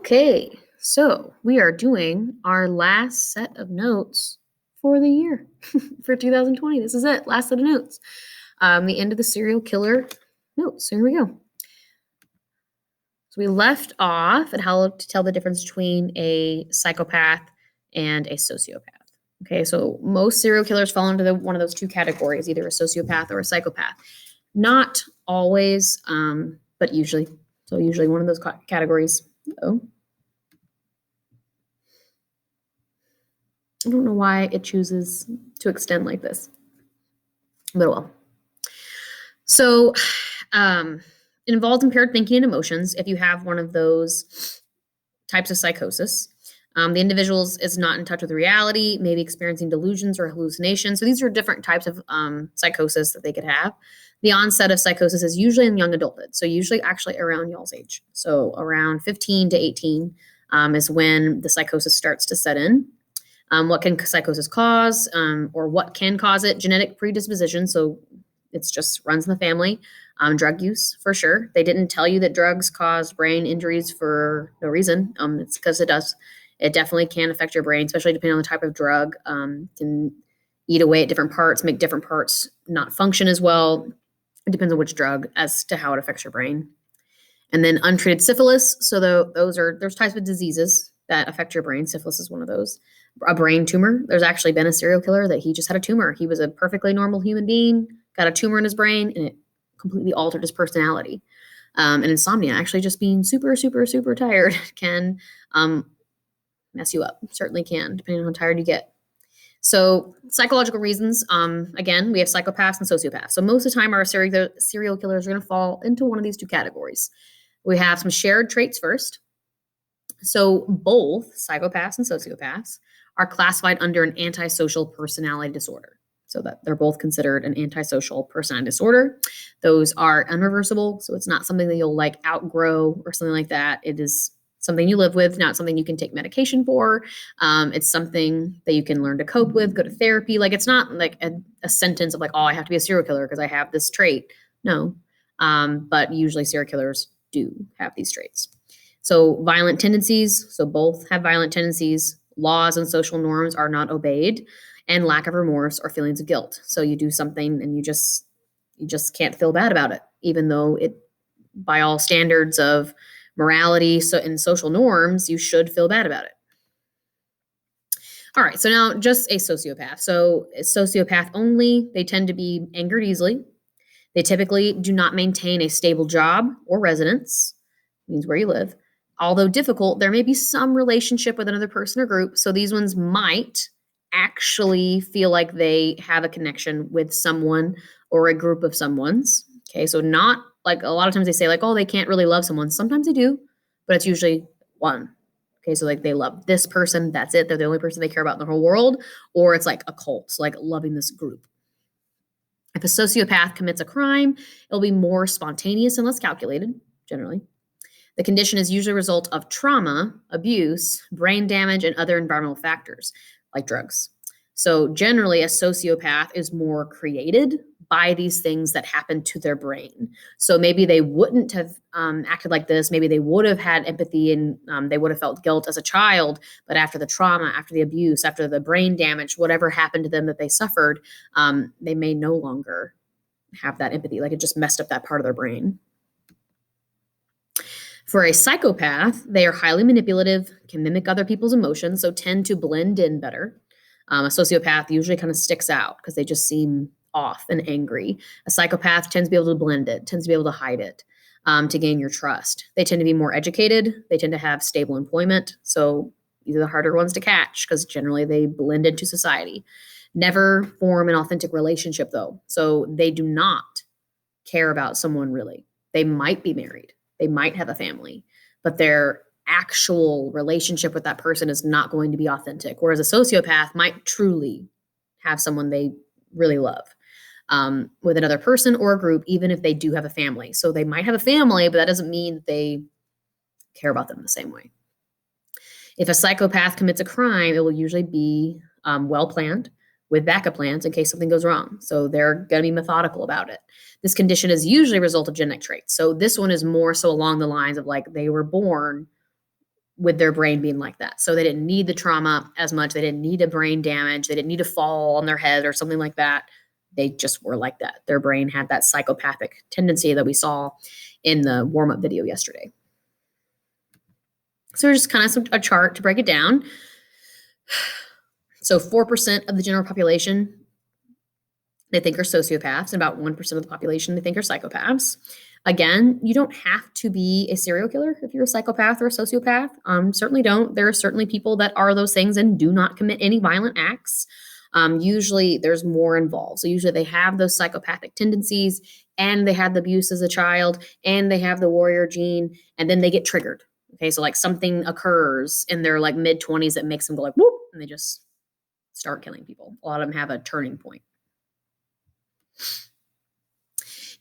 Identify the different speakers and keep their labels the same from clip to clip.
Speaker 1: Okay, so we are doing our last set of notes for the year for 2020. This is it, last set of notes. The end of the serial killer notes. So here we go. So we left off at how to tell the difference between a psychopath and a sociopath. Okay, so most serial killers fall into one of those two categories, either a sociopath or a psychopath. Not always, but usually. So usually one of those categories. Oh. I don't know why it chooses to extend like this, but well. So it involves impaired thinking and emotions. If you have one of those types of psychosis, the individual is not in touch with reality, maybe experiencing delusions or hallucinations. So these are different types of psychosis that they could have. The onset of psychosis is usually in young adulthood, so usually actually around y'all's age. So around 15 to 18 is when the psychosis starts to set in. What can psychosis cause, or what can cause it? Genetic predisposition, so it's just runs in the family. Drug use, for sure. They didn't tell you that drugs cause brain injuries for no reason. It's because it does. It definitely can affect your brain, especially depending on the type of drug. Can eat away at different parts, make different parts not function as well. It depends on which drug as to how it affects your brain. And then untreated syphilis. So there's types of diseases that affect your brain. Syphilis is one of those. A brain tumor. There's actually been a serial killer that he just had a tumor. He was a perfectly normal human being, got a tumor in his brain, and it completely altered his personality. And insomnia, actually just being super, super, super tired can mess you up. Certainly can, depending on how tired you get. So psychological reasons, again, we have psychopaths and sociopaths. So most of the time our serial killers are going to fall into one of these two categories. We have some shared traits first. So both psychopaths and sociopaths are classified under an antisocial personality disorder. So that they're both considered an antisocial personality disorder. Those are unreversible. So it's not something that you'll like outgrow or something like that. It is something you live with, not something you can take medication for. It's something that you can learn to cope with, go to therapy. Like it's not like a sentence of like, oh, I have to be a serial killer because I have this trait. No. But usually serial killers do have these traits. So violent tendencies, so both have violent tendencies. Laws and social norms are not obeyed, and lack of remorse or feelings of guilt. So you do something and you just can't feel bad about it, even though it, by all standards of morality and social norms, you should feel bad about it. All right, so now just a sociopath. So a sociopath only, they tend to be angered easily. They typically do not maintain a stable job or residence, means where you live. Although difficult, there may be some relationship with another person or group. So these ones might actually feel like they have a connection with someone or a group of someone's. Okay, so not like a lot of times they say like, oh, they can't really love someone. Sometimes they do, but it's usually one. Okay, so like they love this person, that's it. They're the only person they care about in the whole world. Or it's like a cult, so like loving this group. If a sociopath commits a crime, it'll be more spontaneous and less calculated, generally. The condition is usually a result of trauma, abuse, brain damage, and other environmental factors like drugs. So generally, a sociopath is more created by these things that happen to their brain. So maybe they wouldn't have acted like this. Maybe they would have had empathy and they would have felt guilt as a child. But after the trauma, after the abuse, after the brain damage, whatever happened to them that they suffered, they may no longer have that empathy. Like it just messed up that part of their brain. For a psychopath, they are highly manipulative, can mimic other people's emotions, so tend to blend in better. A sociopath usually kind of sticks out because they just seem off and angry. A psychopath tends to be able to blend it, tends to be able to hide it to gain your trust. They tend to be more educated. They tend to have stable employment. So these are the harder ones to catch because generally they blend into society. Never form an authentic relationship, though. So they do not care about someone really. They might be married. They might have a family, but their actual relationship with that person is not going to be authentic. Whereas a sociopath might truly have someone they really love with another person or a group, even if they do have a family. So they might have a family, but that doesn't mean they care about them the same way. If a psychopath commits a crime, it will usually be well planned with backup plans in case something goes wrong. So they're going to be methodical about it. This condition is usually a result of genetic traits. So this one is more so along the lines of like they were born with their brain being like that. So they didn't need the trauma as much. They didn't need a brain damage. They didn't need to fall on their head or something like that. They just were like that. Their brain had that psychopathic tendency that we saw in the warm-up video yesterday. So just kind of a chart to break it down. So 4% of the general population, they think are sociopaths, and about 1% of the population they think are psychopaths. Again, you don't have to be a serial killer if you're a psychopath or a sociopath. Certainly don't. There are certainly people that are those things and do not commit any violent acts. Usually there's more involved. So usually they have those psychopathic tendencies, and they had the abuse as a child, and they have the warrior gene, and then they get triggered. Okay, so like something occurs in their like mid-20s that makes them go like, whoop, and they just start killing people. A lot of them have a turning point.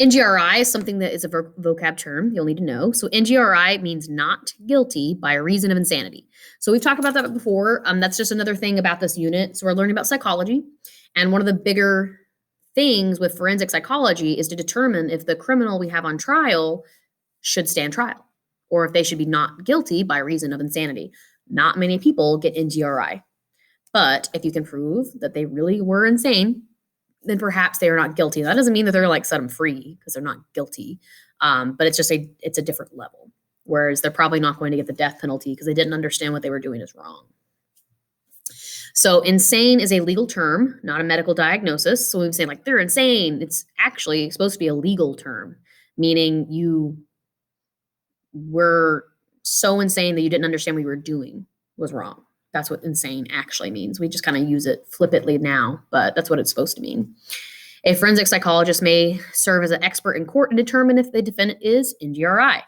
Speaker 1: NGRI is something that is a vocab term you'll need to know. So NGRI means not guilty by reason of insanity. So we've talked about that before. That's just another thing about this unit. So we're learning about psychology. And one of the bigger things with forensic psychology is to determine if the criminal we have on trial should stand trial, or if they should be not guilty by reason of insanity. Not many people get NGRI. But if you can prove that they really were insane, then perhaps they are not guilty. That doesn't mean that they're like set them free because they're not guilty. But it's just it's a different level. Whereas they're probably not going to get the death penalty because they didn't understand what they were doing is wrong. So insane is a legal term, not a medical diagnosis. So when we say like they're insane, it's actually supposed to be a legal term, meaning you were so insane that you didn't understand what you were doing was wrong. That's what insane actually means. We just kind of use it flippantly now, but that's what it's supposed to mean. A forensic psychologist may serve as an expert in court and determine if the defendant is NGRI.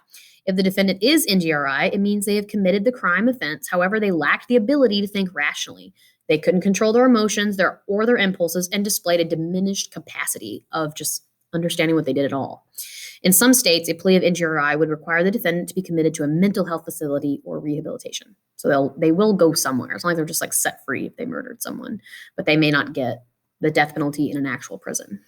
Speaker 1: If the defendant is NGRI, it means they have committed the crime offense. However, they lacked the ability to think rationally. They couldn't control their emotions or their impulses and displayed a diminished capacity of just understanding what they did at all. In some states, a plea of NGRI would require the defendant to be committed to a mental health facility or rehabilitation. So they will go somewhere. It's not like they're just like set free if they murdered someone, but they may not get the death penalty in an actual prison.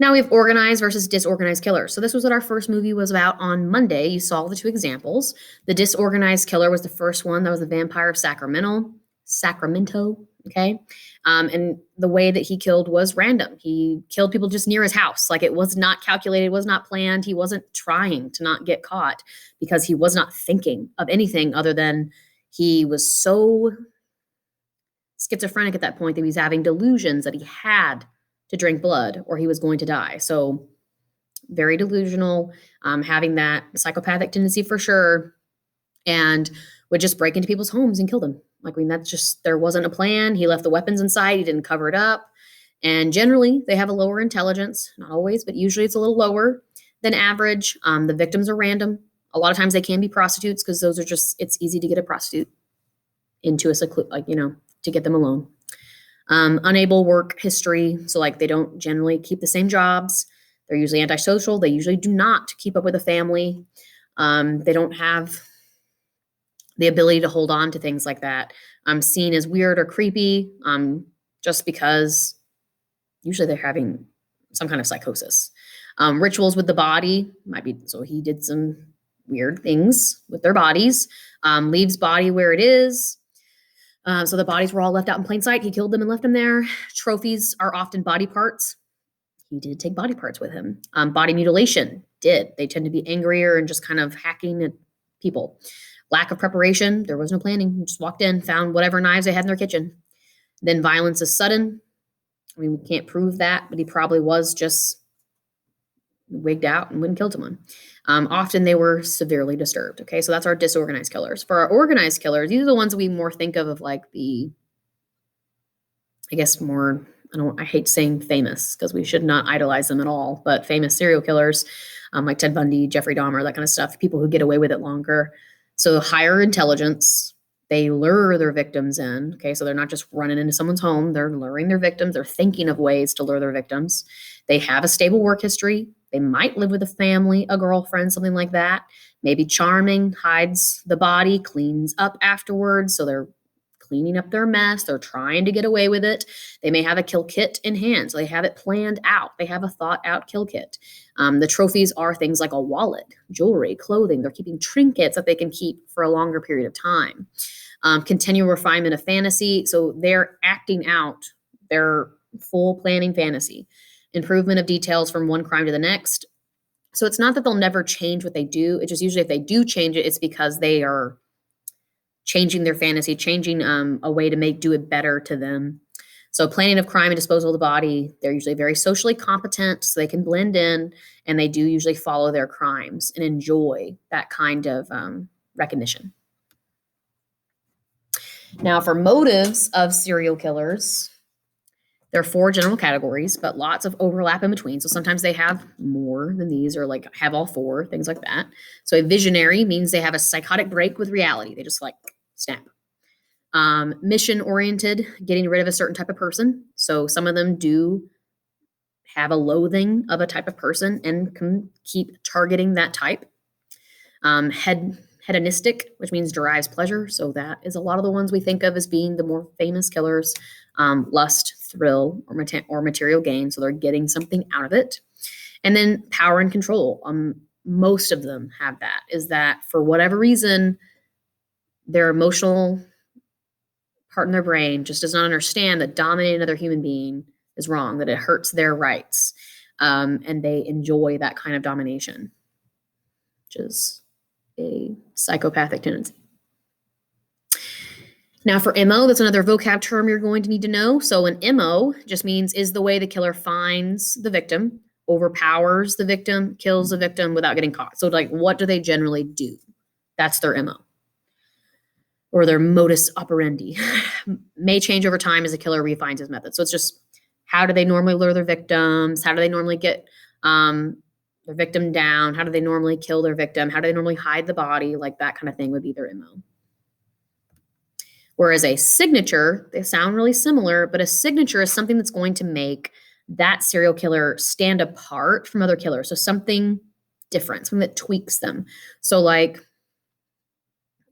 Speaker 1: Now we have organized versus disorganized killers. So this was what our first movie was about on Monday. You saw the two examples. The disorganized killer was the first one. That was the vampire of Sacramento, okay? And the way that he killed was random. He killed people just near his house. Like it was not calculated, it was not planned. He wasn't trying to not get caught because he was not thinking of anything other than he was so schizophrenic at that point that he was having delusions that he had to drink blood or he was going to die. So very delusional, having that psychopathic tendency for sure, and would just break into people's homes and kill them. Like, I mean, that's just, there wasn't a plan. He left the weapons inside. He didn't cover it up. And generally, they have a lower intelligence. Not always, but usually it's a little lower than average. The victims are random. A lot of times they can be prostitutes because those are just, it's easy to get a prostitute into to get them alone. Unable work history. So like they don't generally keep the same jobs. They're usually antisocial. They usually do not keep up with a family. They don't have the ability to hold on to things like that. Seen as weird or creepy, just because usually they're having some kind of psychosis. Rituals with the body might be, so he did some weird things with their bodies. Leaves body where it is. So the bodies were all left out in plain sight. He killed them and left them there. Trophies are often body parts. He did take body parts with him. Body mutilation, they tend to be angrier and just kind of hacking at people. Lack of preparation, there was no planning. He just walked in, found whatever knives they had in their kitchen. Then violence is sudden. I mean, we can't prove that, but he probably was just wigged out and went and killed someone. Often they were severely disturbed. Okay, so that's our disorganized killers. For our organized killers, these are the ones that we more think of like the, I guess more, I hate saying famous because we should not idolize them at all, but famous serial killers like Ted Bundy, Jeffrey Dahmer, that kind of stuff, people who get away with it longer. So higher intelligence, they lure their victims in. Okay, so they're not just running into someone's home, they're luring their victims. They're thinking of ways to lure their victims. They have a stable work history. They might live with a family, a girlfriend, something like that. Maybe charming, hides the body, cleans up afterwards. So they're cleaning up their mess. They're trying to get away with it. They may have a kill kit in hand. So they have it planned out. They have a thought out kill kit. The trophies are things like a wallet, jewelry, clothing. They're keeping trinkets that they can keep for a longer period of time. Continual refinement of fantasy. So they're acting out their full planning fantasy. Improvement of details from one crime to the next. So it's not that they'll never change what they do. It's just usually if they do change it, it's because they are changing their fantasy, changing a way to do it better to them. So planning of crime and disposal of the body, they're usually very socially competent, so they can blend in, and they do usually follow their crimes and enjoy that kind of recognition. Now, for motives of serial killers, there are 4 general categories, but lots of overlap in between. So sometimes they have more than these, or like have all 4, things like that. So a visionary means they have a psychotic break with reality. They just like snap. Mission oriented, getting rid of a certain type of person. So some of them do have a loathing of a type of person and can keep targeting that type. Hedonistic, which means derives pleasure. So that is a lot of the ones we think of as being the more famous killers. Lust, thrill, or material gain. So they're getting something out of it. And then power and control. Most of them have that, is that for whatever reason, their emotional part in their brain just does not understand that dominating another human being is wrong, that it hurts their rights. And they enjoy that kind of domination, which is a psychopathic tendency. Now for MO, that's another vocab term you're going to need to know. So an MO just means is the way the killer finds the victim, overpowers the victim, kills the victim without getting caught. So like, what do they generally do? That's their MO. Or their modus operandi. May change over time as the killer refines his method. So it's just, how do they normally lure their victims? How do they normally get their victim down? How do they normally kill their victim? How do they normally hide the body? Like that kind of thing would be their MO. Whereas a signature, they sound really similar, but a signature is something that's going to make that serial killer stand apart from other killers. So something different, something that tweaks them. So like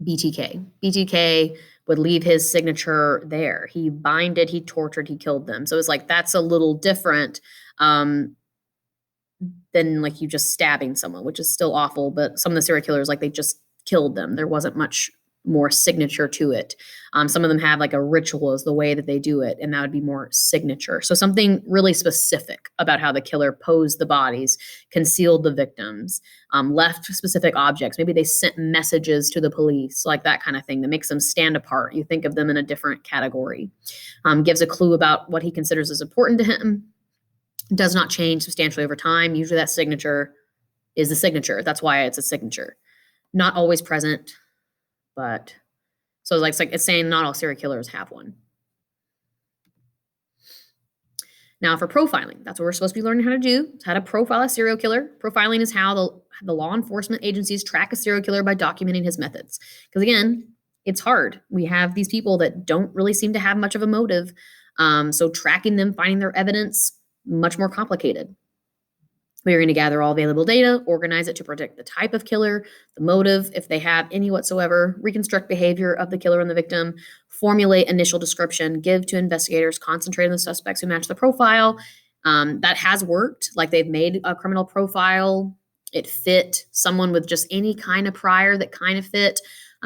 Speaker 1: BTK. BTK would leave his signature there. He binded, he tortured, he killed them. So it's like, that's a little different than like you just stabbing someone, which is still awful. But some of the serial killers, like they just killed them. There wasn't much more signature to it. Some of them have like a ritual as the way that they do it, and that would be more signature. So something really specific about how the killer posed the bodies, concealed the victims, left specific objects. Maybe they sent messages to the police, like that kind of thing that makes them stand apart. You think of them in a different category. Gives a clue about what he considers as important to him. Does not change substantially over time. Usually that signature is the signature. That's why it's a signature. Not always present. But so it's saying not all serial killers have one. Now for profiling, that's what we're supposed to be learning how to do. It's how to profile a serial killer. Profiling is how the law enforcement agencies track a serial killer by documenting his methods. Because again, it's hard. We have these people that don't really seem to have much of a motive. So tracking them, finding their evidence, much more complicated. We're going to gather all available data, organize it to predict the type of killer, the motive, if they have any whatsoever, reconstruct behavior of the killer and the victim, formulate initial description, give to investigators, concentrate on the suspects who match the profile. That has worked. Like they've made a criminal profile. It fit someone with just any kind of prior that kind of fit.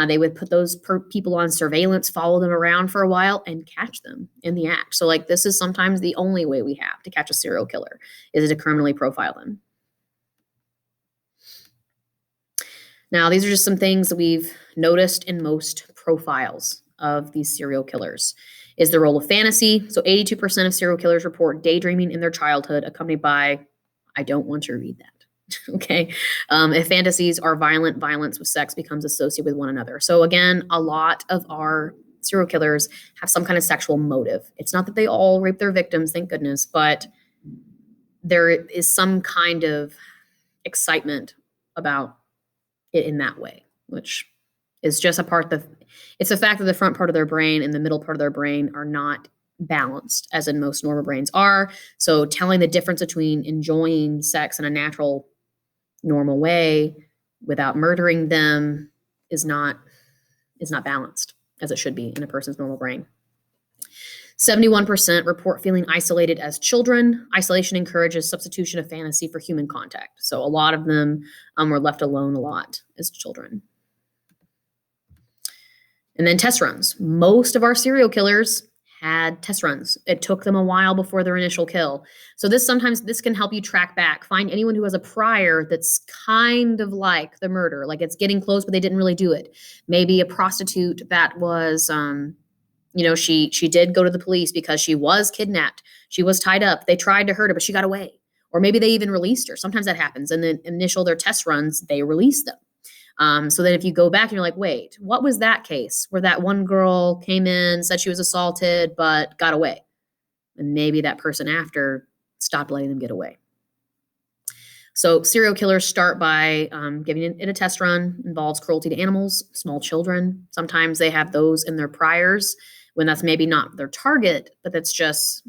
Speaker 1: They would put those people on surveillance, follow them around for a while, and catch them in the act. So like this is sometimes the only way we have to catch a serial killer is to criminally profile them. Now, these are just some things that we've noticed in most profiles of these serial killers. Is the role of fantasy. So 82% of serial killers report daydreaming in their childhood, accompanied by, I don't want to read that. Okay. If fantasies are violent, violence with sex becomes associated with one another. So again, a lot of our serial killers have some kind of sexual motive. It's not that they all rape their victims, thank goodness, but there is some kind of excitement about it in that way, which is just it's the fact that the front part of their brain and the middle part of their brain are not balanced as in most normal brains are. So telling the difference between enjoying sex in a natural, normal way without murdering them is not balanced. as it should be in a person's normal brain. 71% report feeling isolated as children. Isolation encourages substitution of fantasy for human contact. So a lot of them were left alone a lot as children. And then test runs. Most of our serial killers had test runs. It took them a while before their initial kill. So this can help you track back. Find anyone who has a prior that's kind of like the murder, like it's getting close, but they didn't really do it. Maybe a prostitute that was she did go to the police because she was kidnapped. She was tied up. They tried to hurt her, but she got away. Or maybe they even released her. Sometimes that happens. And then their test runs, they release them. So then if you go back and you're like, wait, what was that case where that one girl came in, said she was assaulted, but got away? And maybe that person after stopped letting them get away. So serial killers start by giving it a test run. Involves cruelty to animals, small children. Sometimes they have those in their priors when that's maybe not their target, but that's just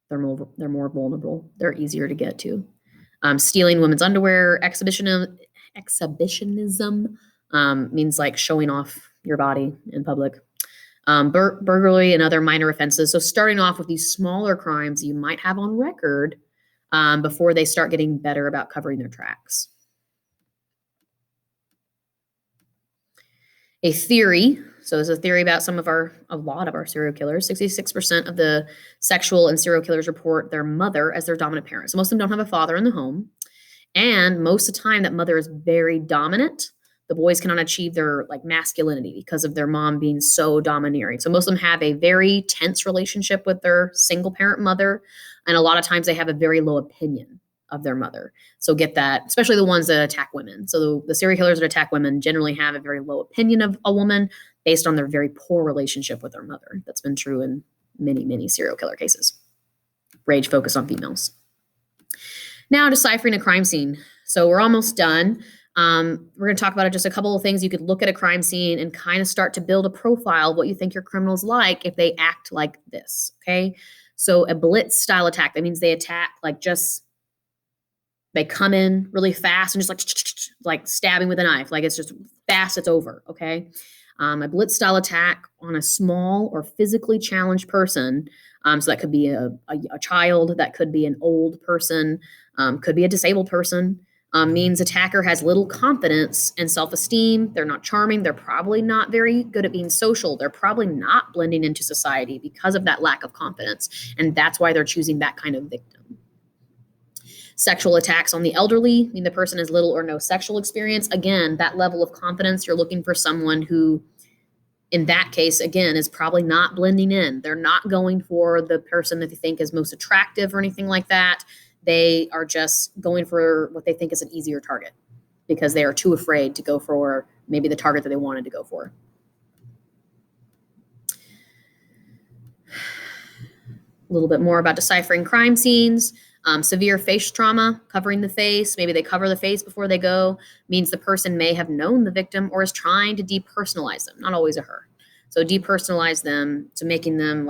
Speaker 1: they're more vulnerable. They're easier to get to. Stealing women's underwear, exhibitionism means like showing off your body in public. Burglary and other minor offenses. So starting off with these smaller crimes you might have on record before they start getting better about covering their tracks. A theory. So there's a theory about a lot of our serial killers. 66% of the sexual and serial killers report their mother as their dominant parent. So most of them don't have a father in the home. And most of the time that mother is very dominant. The boys cannot achieve their masculinity because of their mom being so domineering. So most of them have a very tense relationship with their single parent mother. And a lot of times they have a very low opinion of their mother. So get that, especially the ones that attack women. So the serial killers that attack women generally have a very low opinion of a woman based on their very poor relationship with their mother. That's been true in many, many serial killer cases. Rage focused on females. Now deciphering a crime scene. So we're almost done. We're going to talk about just a couple of things. You could look at a crime scene and kind of start to build a profile of what you think your criminal's like if they act like this, okay? So a blitz style attack, that means they attack they come in really fast and just like stabbing with a knife. Like it's just fast, it's over, okay? A blitz style attack on a small or physically challenged person. So that could be a child, that could be an old person, could be a disabled person. Means attacker has little confidence and self-esteem. They're not charming. They're probably not very good at being social. They're probably not blending into society because of that lack of confidence. And that's why they're choosing that kind of victim. Sexual attacks on the elderly mean the person has little or no sexual experience. Again, that level of confidence, you're looking for someone who, in that case, again, is probably not blending in. They're not going for the person that they think is most attractive or anything like that. They are just going for what they think is an easier target because they are too afraid to go for maybe the target that they wanted to go for. A little bit more about deciphering crime scenes. Severe face trauma, covering the face. Maybe they cover the face before they go. Means the person may have known the victim or is trying to depersonalize them. Not always a her. So depersonalize them to making them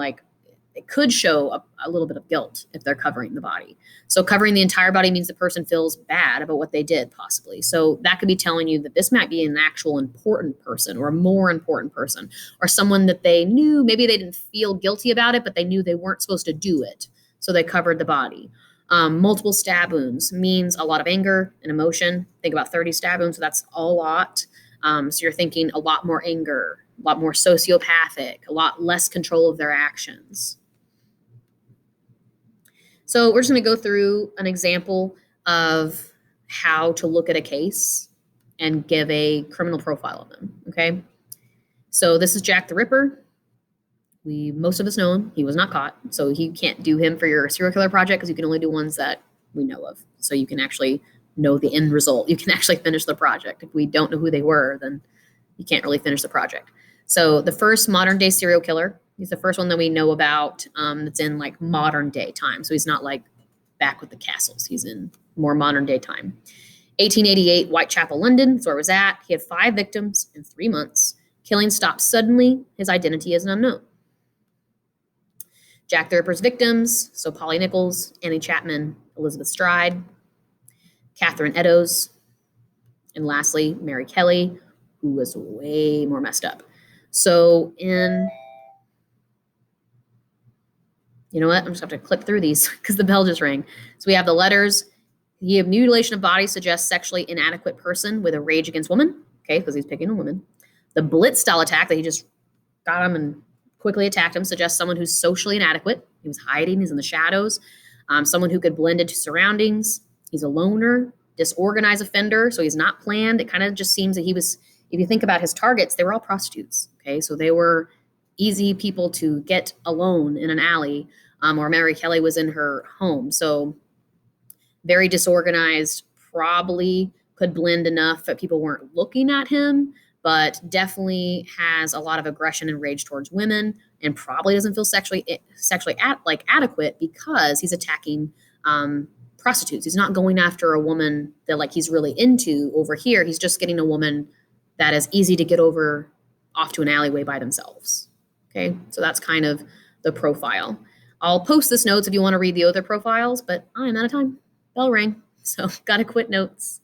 Speaker 1: it could show a little bit of guilt if they're covering the body. So covering the entire body means the person feels bad about what they did, possibly. So that could be telling you that this might be an actual important person or a more important person or someone that they knew. Maybe they didn't feel guilty about it, but they knew they weren't supposed to do it. So they covered the body. Multiple stab wounds means a lot of anger and emotion. Think about 30 stab wounds, so that's a lot. So you're thinking a lot more anger, a lot more sociopathic, a lot less control of their actions. So we're just going to go through an example of how to look at a case and give a criminal profile of them, okay? So this is Jack the Ripper. Most of us know him. He was not caught, so you can't do him for your serial killer project because you can only do ones that we know of. So you can actually know the end result. You can actually finish the project. If we don't know who they were, then you can't really finish the project. So the first modern day serial killer, he's the first one that we know about that's in modern day time. So he's not back with the castles. He's in more modern day time. 1888, Whitechapel, London. That's where it was at. He had 5 victims in 3 months. Killing stopped suddenly. His identity is unknown. Jack the Ripper's victims. So Polly Nichols, Annie Chapman, Elizabeth Stride, Catherine Eddowes, and lastly, Mary Kelly, who was way more messed up. So you know what? I'm just going to have to click through these because the bell just rang. So we have the letters. You have mutilation of body suggests sexually inadequate person with a rage against women. Okay, because he's picking a woman. The blitz style attack that he just got him and quickly attacked him suggests someone who's socially inadequate. He was hiding. He's in the shadows. Someone who could blend into surroundings. He's a loner, disorganized offender. So he's not planned. It kind of just seems that he was, if you think about his targets, they were all prostitutes. Okay, so they were easy people to get alone in an alley, or Mary Kelly was in her home. So very disorganized, probably could blend enough that people weren't looking at him, but definitely has a lot of aggression and rage towards women, and probably doesn't feel sexually adequate because he's attacking prostitutes. He's not going after a woman that like he's really into over here. He's just getting a woman that is easy to get over off to an alleyway by themselves. Okay, so that's kind of the profile. I'll post this notes if you want to read the other profiles, but I'm out of time. Bell rang, so gotta quit notes.